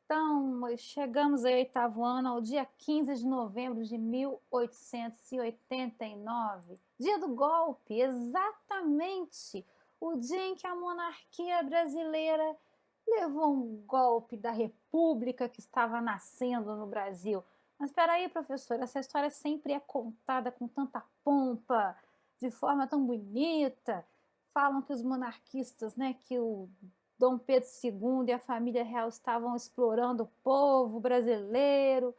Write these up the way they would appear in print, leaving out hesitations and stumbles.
Então, chegamos ao oitavo ano, ao dia 15 de novembro de 1889, dia do golpe, exatamente o dia em que a monarquia brasileira levou um golpe da república que estava nascendo no Brasil. Mas espera aí, professor, essa história sempre é contada com tanta pompa, de forma tão bonita. Falam que os monarquistas, né, que o Dom Pedro II e a família real estavam explorando o povo brasileiro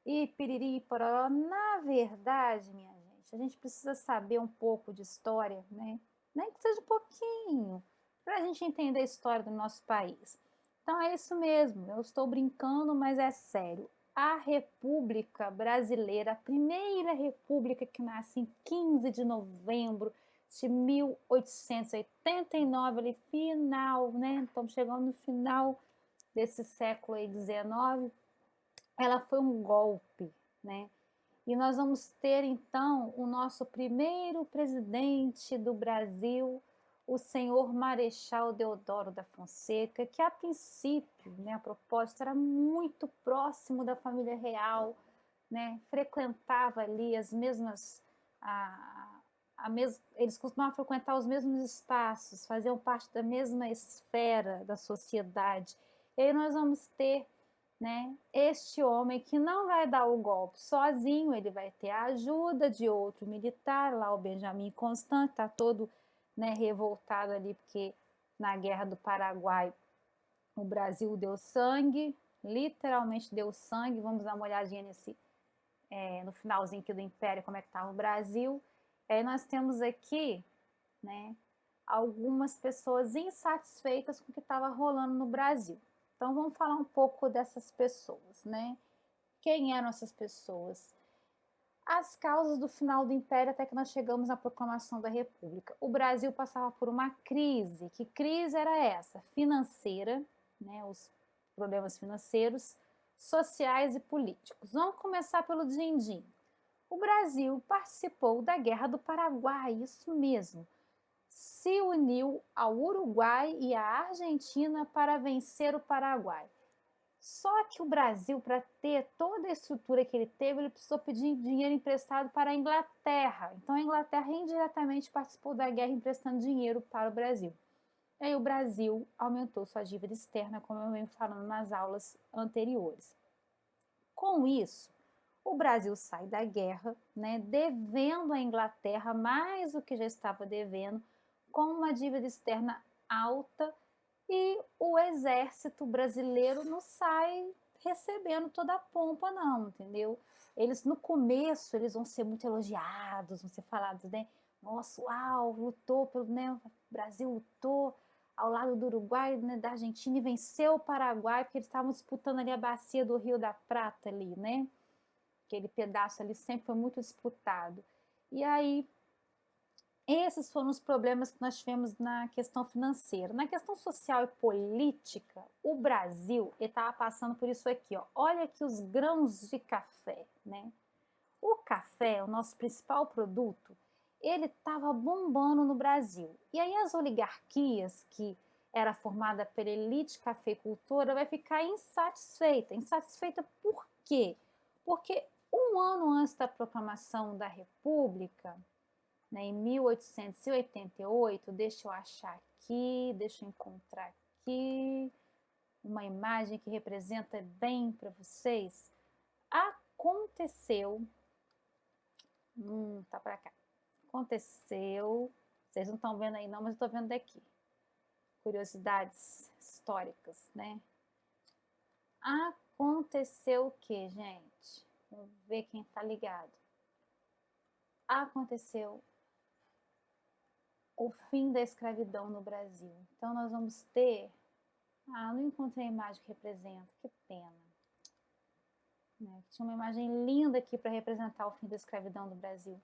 e piriri e pororó. Na verdade, minha gente, a gente precisa saber um pouco de história, né? Nem que seja um pouquinho, para a gente entender a história do nosso país. Então é isso mesmo, eu estou brincando, mas é sério. A República Brasileira, a primeira república que nasce em 15 de novembro de 1889, ali, final, né? Estamos chegando no final desse século aí, 19. Ela foi um golpe, né? E nós vamos ter então o nosso primeiro presidente do Brasil, o senhor Marechal Deodoro da Fonseca, que a princípio, né, a propósito, era muito próximo da família real, né, frequentava ali as mesmas, eles costumavam frequentar os mesmos espaços, faziam parte da mesma esfera da sociedade. E aí nós vamos ter, né, este homem que não vai dar o golpe sozinho, ele vai ter a ajuda de outro militar, lá o Benjamin Constant, está todo, né, revoltado ali, porque na Guerra do Paraguai o Brasil deu sangue, literalmente deu sangue. Vamos dar uma olhadinha no finalzinho aqui do Império, como é que estava o Brasil. Aí nós temos aqui, né, algumas pessoas insatisfeitas com o que estava rolando no Brasil. Então vamos falar um pouco dessas pessoas, né? Quem eram essas pessoas? As causas do final do Império até que nós chegamos à proclamação da República. O Brasil passava por uma crise. Que crise era essa? Financeira, né? Os problemas financeiros, sociais e políticos. Vamos começar pelo din-din. O Brasil participou da Guerra do Paraguai, isso mesmo. Se uniu ao Uruguai e à Argentina para vencer o Paraguai. Só que o Brasil, para ter toda a estrutura que ele teve, ele precisou pedir dinheiro emprestado para a Inglaterra. Então a Inglaterra indiretamente participou da guerra emprestando dinheiro para o Brasil. E aí o Brasil aumentou sua dívida externa, como eu venho falando nas aulas anteriores. Com isso, o Brasil sai da guerra, né, devendo à Inglaterra mais do que já estava devendo, com uma dívida externa alta, e o exército brasileiro não sai recebendo toda a pompa, não, entendeu? Eles, no começo, eles vão ser muito elogiados, vão ser falados, né? Nossa, uau, lutou pelo, né? O Brasil lutou ao lado do Uruguai, né, da Argentina, e venceu o Paraguai, porque eles estavam disputando ali a bacia do Rio da Prata ali, né? Aquele pedaço ali sempre foi muito disputado. E aí, esses foram os problemas que nós tivemos na questão financeira. Na questão social e política, o Brasil estava passando por isso aqui. Ó. Olha aqui os grãos de café. Né? O café, o nosso principal produto, ele estava bombando no Brasil. E aí as oligarquias, que era formada pela elite cafeicultora, vai ficar insatisfeita. Insatisfeita por quê? Porque um ano antes da proclamação da República, né, em 1888, deixa eu achar aqui, deixa eu encontrar aqui uma imagem que representa bem para vocês. Aconteceu, tá para cá. Aconteceu, vocês não estão vendo aí não, mas eu estou vendo daqui. Curiosidades históricas, né? Aconteceu o que, gente? Vamos ver quem está ligado. Aconteceu o fim da escravidão no Brasil. Então nós vamos ter... não encontrei a imagem que representa, que pena. Né? Tinha uma imagem linda aqui para representar o fim da escravidão do Brasil.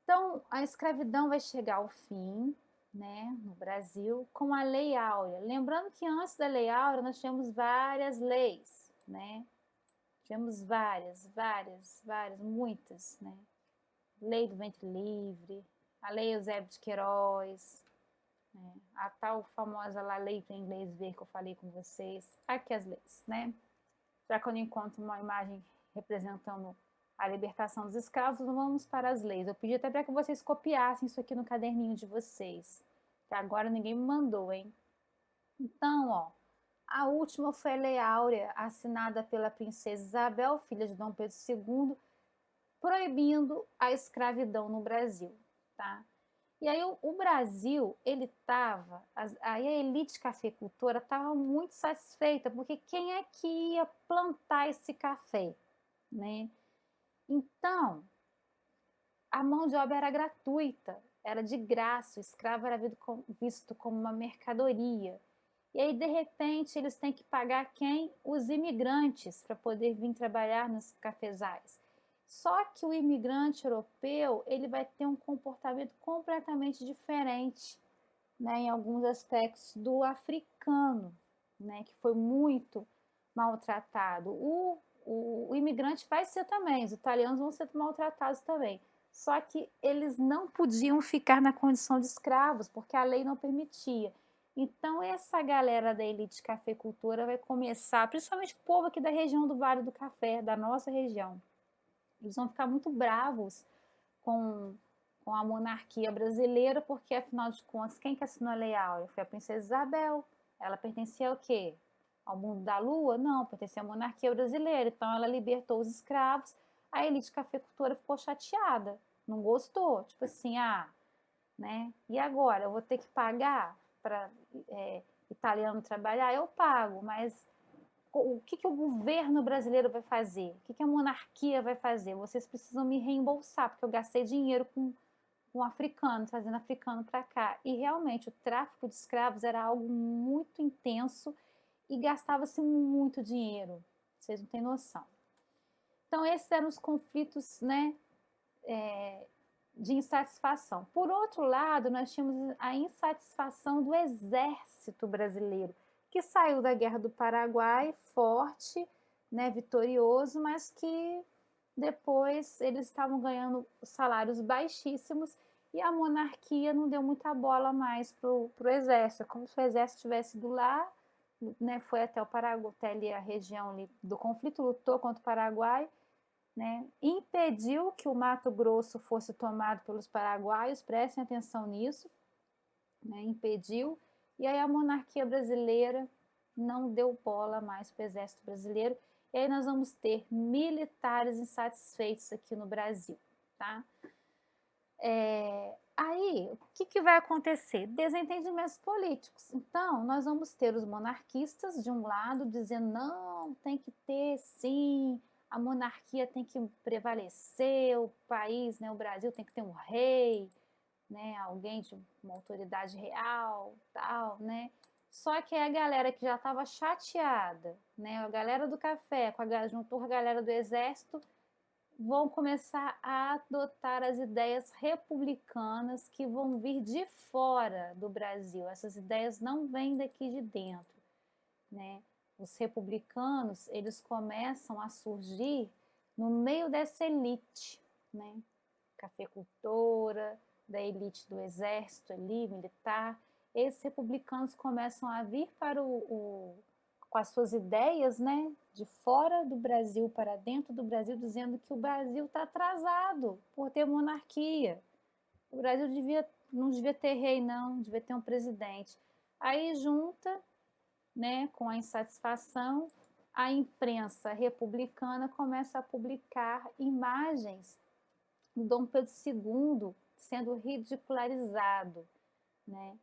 Então, a escravidão vai chegar ao fim, né, no Brasil, com a Lei Áurea. Lembrando que antes da Lei Áurea nós tínhamos várias leis, né? Tivemos várias, muitas, né? Lei do ventre livre, a Lei Eusébio de Queiroz, A tal famosa lá, lei para inglês ver que eu falei com vocês. Aqui as leis, né? Já que eu não encontro uma imagem representando a libertação dos escravos, vamos para as leis. Eu pedi até para que vocês copiassem isso aqui no caderninho de vocês, que agora ninguém me mandou, hein? Então, ó, a última foi a Lei Áurea, assinada pela princesa Isabel, filha de Dom Pedro II, proibindo a escravidão no Brasil, tá? E aí o Brasil, ele estava, aí a elite cafeicultora estava muito satisfeita, porque quem é que ia plantar esse café, né? Então, a mão de obra era gratuita, era de graça, o escravo era visto como uma mercadoria. E aí, de repente, eles têm que pagar quem? Os imigrantes, para poder vir trabalhar nos cafezais. Só que o imigrante europeu, ele vai ter um comportamento completamente diferente, né, em alguns aspectos do africano, né, que foi muito maltratado. O imigrante vai ser também, os italianos vão ser maltratados também. Só que eles não podiam ficar na condição de escravos, porque a lei não permitia. Então, essa galera da elite cafeicultora vai começar, principalmente o povo aqui da região do Vale do Café, da nossa região, eles vão ficar muito bravos com, com a monarquia brasileira, porque, afinal de contas, quem que assinou a Lei Áurea? Foi a princesa Isabel. Ela pertencia ao quê? Ao mundo da lua? Não, pertencia à monarquia brasileira. Então, ela libertou os escravos. A elite cafeicultora ficou chateada, não gostou. Tipo assim, né? E agora? Eu vou ter que pagar para italiano trabalhar? Eu pago, mas o que o governo brasileiro vai fazer? O que a monarquia vai fazer? Vocês precisam me reembolsar, porque eu gastei dinheiro com africano, trazendo africano para cá. E realmente o tráfico de escravos era algo muito intenso e gastava-se muito dinheiro. Vocês não têm noção. Então, esses eram os conflitos, né, de insatisfação. Por outro lado, nós tínhamos a insatisfação do exército brasileiro, que saiu da Guerra do Paraguai forte, né, vitorioso, mas que depois eles estavam ganhando salários baixíssimos e a monarquia não deu muita bola mais para o exército, como se o exército tivesse ido lá, né, foi até o Paraguai, até ali a região ali do conflito, lutou contra o Paraguai, né, impediu que o Mato Grosso fosse tomado pelos paraguaios, prestem atenção nisso, né, impediu, e aí a monarquia brasileira não deu bola mais para o exército brasileiro, e aí nós vamos ter militares insatisfeitos aqui no Brasil, tá? Aí, o que vai acontecer? Desentendimentos políticos. Então, nós vamos ter os monarquistas, de um lado, dizendo, não, tem que ter, sim, a monarquia tem que prevalecer, o país, né, o Brasil tem que ter um rei, né, alguém de uma autoridade real, tal, né? Só que a galera que já estava chateada, né, a galera do café, juntou a galera do exército, vão começar a adotar as ideias republicanas que vão vir de fora do Brasil. Essas ideias não vêm daqui de dentro, né? Os republicanos, eles começam a surgir no meio dessa elite, né? Cafeicultora, da elite do exército ali, militar. Esses republicanos começam a vir para com as suas ideias, né, de fora do Brasil para dentro do Brasil, dizendo que o Brasil está atrasado por ter monarquia. O Brasil não devia ter rei, não, devia ter um presidente. Aí junta, né, com a insatisfação, a imprensa republicana começa a publicar imagens do Dom Pedro II sendo ridicularizado, né?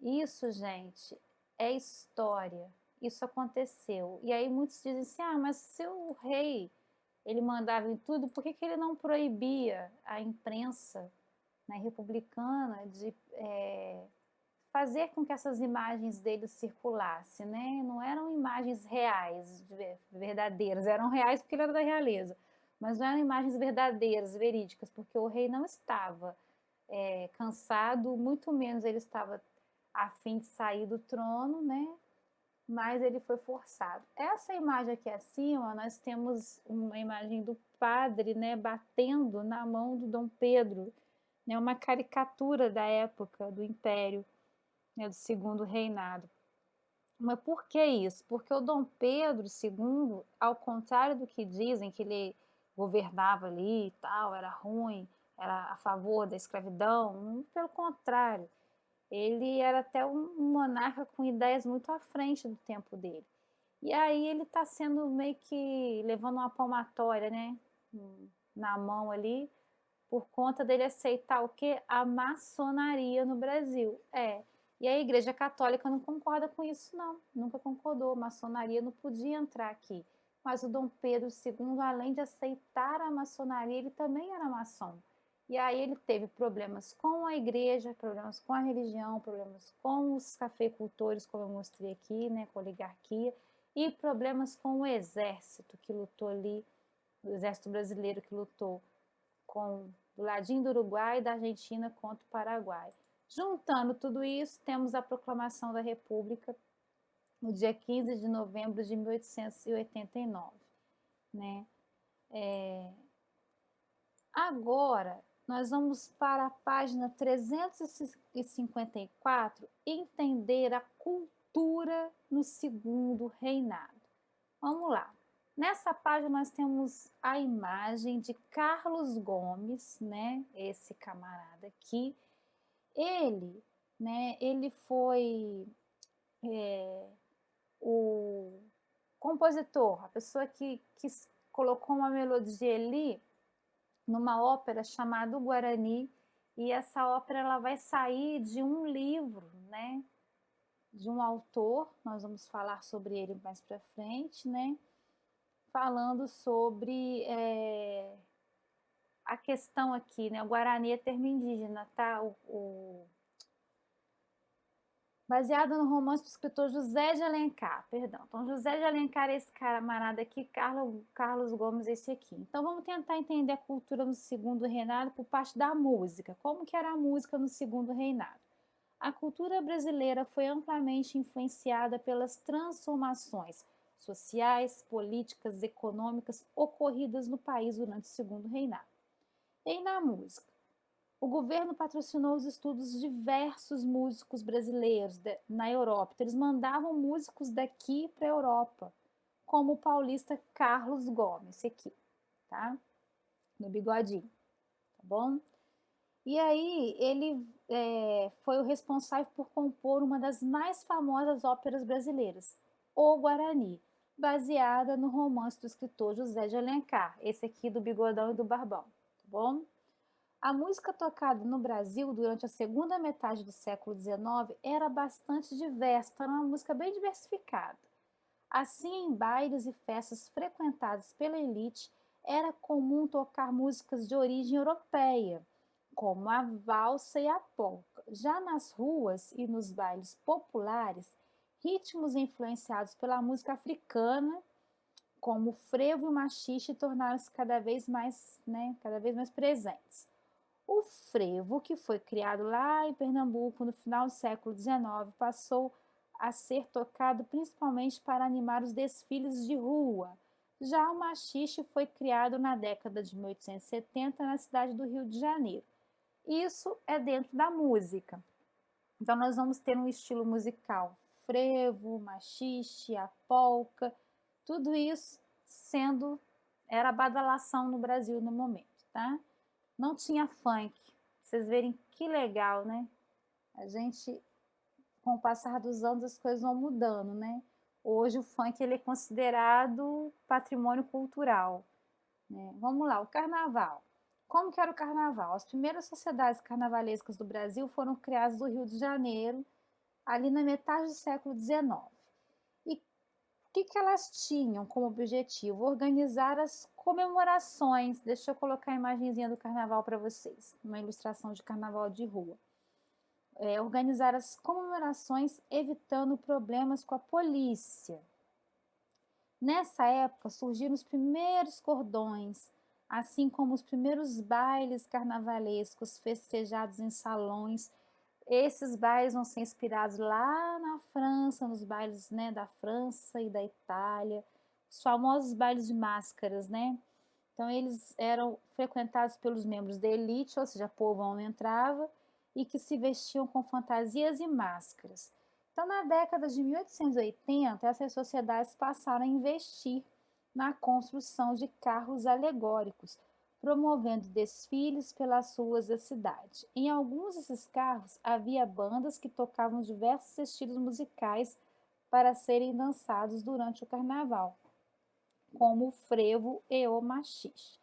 Isso, gente, é história. Isso aconteceu. E aí muitos dizem assim, mas se o rei ele mandava em tudo, por que ele não proibia a imprensa, né, republicana de fazer com que essas imagens dele circulassem, né? Não eram imagens reais, verdadeiras, eram reais porque ele era da realeza, mas não eram imagens verdadeiras, verídicas, porque o rei não estava cansado, muito menos ele estava a fim de sair do trono, né? Mas ele foi forçado. Essa imagem aqui acima, nós temos uma imagem do padre, né, batendo na mão do Dom Pedro, né, uma caricatura da época do Império. né, do segundo reinado. Mas por que isso? Porque o Dom Pedro II, ao contrário do que dizem, que ele governava ali e tal, era ruim, era a favor da escravidão, pelo contrário, ele era até um monarca com ideias muito à frente do tempo dele. E aí ele está sendo meio que levando uma palmatória, né, na mão ali, por conta dele aceitar o que? A maçonaria no Brasil. E a Igreja Católica não concorda com isso, não. Nunca concordou. A maçonaria não podia entrar aqui. Mas o Dom Pedro II, além de aceitar a maçonaria, ele também era maçom. E aí ele teve problemas com a igreja, problemas com a religião, problemas com os cafeicultores, como eu mostrei aqui, né, com a oligarquia, e problemas com o exército que lutou ali, o exército brasileiro que lutou do ladinho do Uruguai e da Argentina contra o Paraguai. Juntando tudo isso, temos a proclamação da República no dia 15 de novembro de 1889. Né? Agora, nós vamos para a página 354, entender a cultura no segundo reinado. Vamos lá. Nessa página nós temos a imagem de Carlos Gomes, né? Esse camarada aqui. Ele foi o compositor, a pessoa que colocou uma melodia ali numa ópera chamada Guarani, e essa ópera ela vai sair de um livro, né? De um autor, nós vamos falar sobre ele mais para frente, né? Falando sobre a questão aqui, né? O Guarani é termo indígena, tá? Baseado no romance do escritor José de Alencar, perdão. Então, José de Alencar é esse camarada aqui, Carlos Gomes esse aqui. Então, vamos tentar entender a cultura no segundo reinado por parte da música. Como que era a música no segundo reinado? A cultura brasileira foi amplamente influenciada pelas transformações sociais, políticas, econômicas ocorridas no país durante o segundo reinado. E na música? O governo patrocinou os estudos de diversos músicos brasileiros na Europa. Eles mandavam músicos daqui para a Europa, como o paulista Carlos Gomes, esse aqui, tá? No bigodinho, tá bom? E aí ele foi o responsável por compor uma das mais famosas óperas brasileiras, O Guarani, baseada no romance do escritor José de Alencar, esse aqui do bigodão e do barbão, tá bom? A música tocada no Brasil durante a segunda metade do século XIX era bastante diversa, era uma música bem diversificada. Assim, em bailes e festas frequentadas pela elite, era comum tocar músicas de origem europeia, como a valsa e a polca. Já nas ruas e nos bailes populares, ritmos influenciados pela música africana, como o frevo e o machixe, tornaram-se cada vez mais presentes. O frevo, que foi criado lá em Pernambuco no final do século XIX, passou a ser tocado principalmente para animar os desfiles de rua. Já o machixe foi criado na década de 1870 na cidade do Rio de Janeiro. Isso é dentro da música. Então, nós vamos ter um estilo musical frevo, machixe, a polca, tudo isso era badalação no Brasil no momento, tá? Não tinha funk. Vocês verem que legal, né? A gente, com o passar dos anos, as coisas vão mudando, né? Hoje o funk ele é considerado patrimônio cultural. Né? Vamos lá, o carnaval. Como que era o carnaval? As primeiras sociedades carnavalescas do Brasil foram criadas no Rio de Janeiro, ali na metade do século XIX. E o que elas tinham como objetivo? Organizar as comemorações. Deixa eu colocar a imagenzinha do carnaval para vocês, uma ilustração de carnaval de rua. Organizar as comemorações evitando problemas com a polícia. Nessa época surgiram os primeiros cordões, assim como os primeiros bailes carnavalescos festejados em salões. Esses bailes vão ser inspirados lá na França, nos bailes, né, da França e da Itália, os famosos bailes de máscaras, né? Então eles eram frequentados pelos membros da elite, ou seja, povão não entrava, e que se vestiam com fantasias e máscaras. Então, na década de 1880, essas sociedades passaram a investir na construção de carros alegóricos, promovendo desfiles pelas ruas da cidade. Em alguns desses carros havia bandas que tocavam diversos estilos musicais para serem dançados durante o carnaval, como o frevo e o machixe.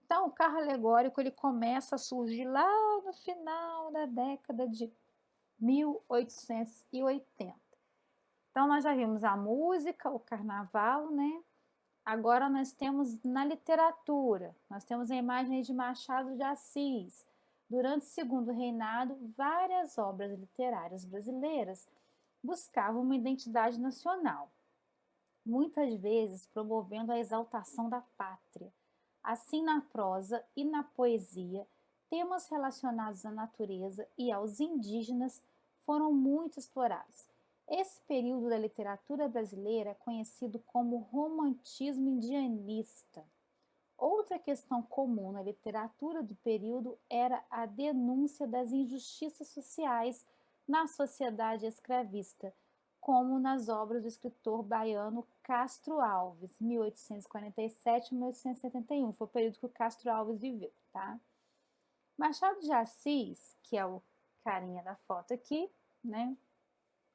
Então, o carro alegórico ele começa a surgir lá no final da década de 1880. Então, nós já vimos a música, o carnaval, né? Agora nós temos na literatura, nós temos a imagem de Machado de Assis. Durante o segundo reinado, várias obras literárias brasileiras buscavam uma identidade nacional, muitas vezes promovendo a exaltação da pátria. Assim, na prosa e na poesia, temas relacionados à natureza e aos indígenas foram muito explorados. Esse período da literatura brasileira é conhecido como romantismo indianista. Outra questão comum na literatura do período era a denúncia das injustiças sociais na sociedade escravista, como nas obras do escritor baiano Castro Alves, 1847-1871. Foi o período que o Castro Alves viveu, tá? Machado de Assis, que é o carinha da foto aqui, né?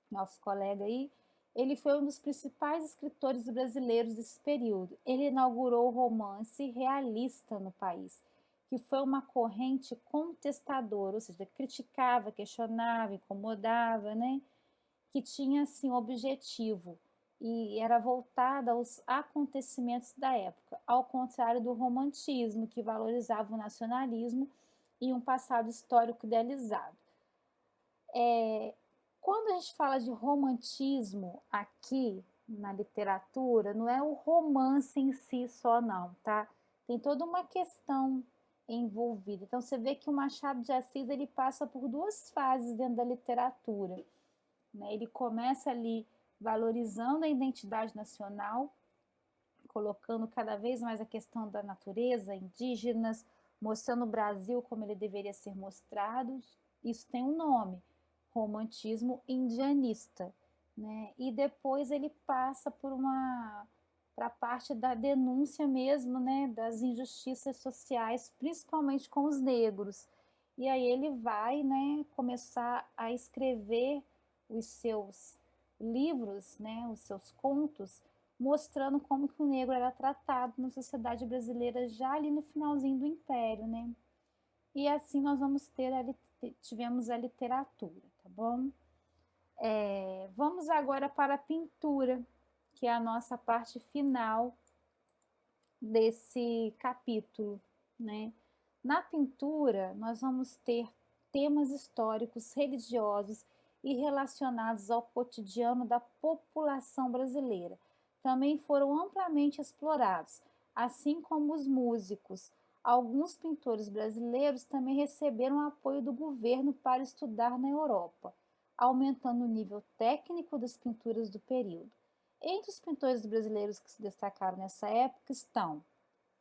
Nosso colega aí, ele foi um dos principais escritores brasileiros desse período. Ele inaugurou o romance realista no país, que foi uma corrente contestadora, ou seja, criticava, questionava, incomodava, né? Que tinha assim objetivo e era voltada aos acontecimentos da época, ao contrário do romantismo, que valorizava o nacionalismo e um passado histórico idealizado. Quando a gente fala de romantismo aqui na literatura, não é o romance em si só não, tá? Tem toda uma questão envolvida. Então você vê que o Machado de Assis ele passa por duas fases dentro da literatura, né? Ele começa ali valorizando a identidade nacional, colocando cada vez mais a questão da natureza, indígenas, mostrando o Brasil como ele deveria ser mostrado. Isso tem um nome, romantismo indianista, né? E depois ele passa por para a parte da denúncia mesmo, né, das injustiças sociais, principalmente com os negros. E aí ele vai, né, começar a escrever os seus livros, né, os seus contos, mostrando como que o negro era tratado na sociedade brasileira já ali no finalzinho do Império, né? E assim nós vamos ter tivemos a literatura, tá bom? Vamos agora para a pintura, que é a nossa parte final desse capítulo, né? Na pintura, nós vamos ter temas históricos, religiosos e relacionados ao cotidiano da população brasileira. Também foram amplamente explorados, assim como os músicos. Alguns pintores brasileiros também receberam apoio do governo para estudar na Europa, aumentando o nível técnico das pinturas do período. Entre os pintores brasileiros que se destacaram nessa época estão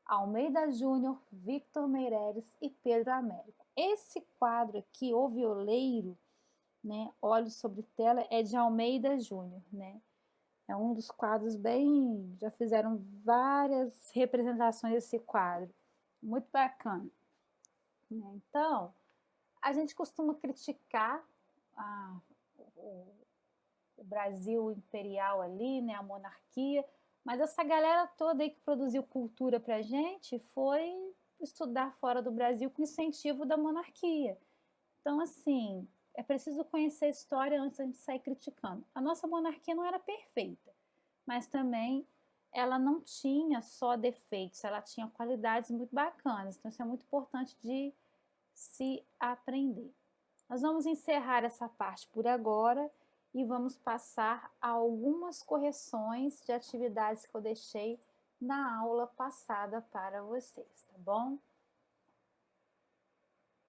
Almeida Júnior, Victor Meireles e Pedro Américo. Esse quadro aqui, O Violeiro, né, Olhos sobre Tela, é de Almeida Júnior, né? É um dos quadros bem... Já fizeram várias representações desse quadro. Muito bacana. Então, a gente costuma criticar o, o Brasil imperial ali, né, a monarquia, mas essa galera toda aí que produziu cultura pra gente foi estudar fora do Brasil com incentivo da monarquia. Então, assim, é preciso conhecer a história antes de a gente sair criticando. A nossa monarquia não era perfeita, mas também ela não tinha só defeitos, ela tinha qualidades muito bacanas. Então, isso é muito importante de se aprender. Nós vamos encerrar essa parte por agora e vamos passar a algumas correções de atividades que eu deixei na aula passada para vocês, tá bom?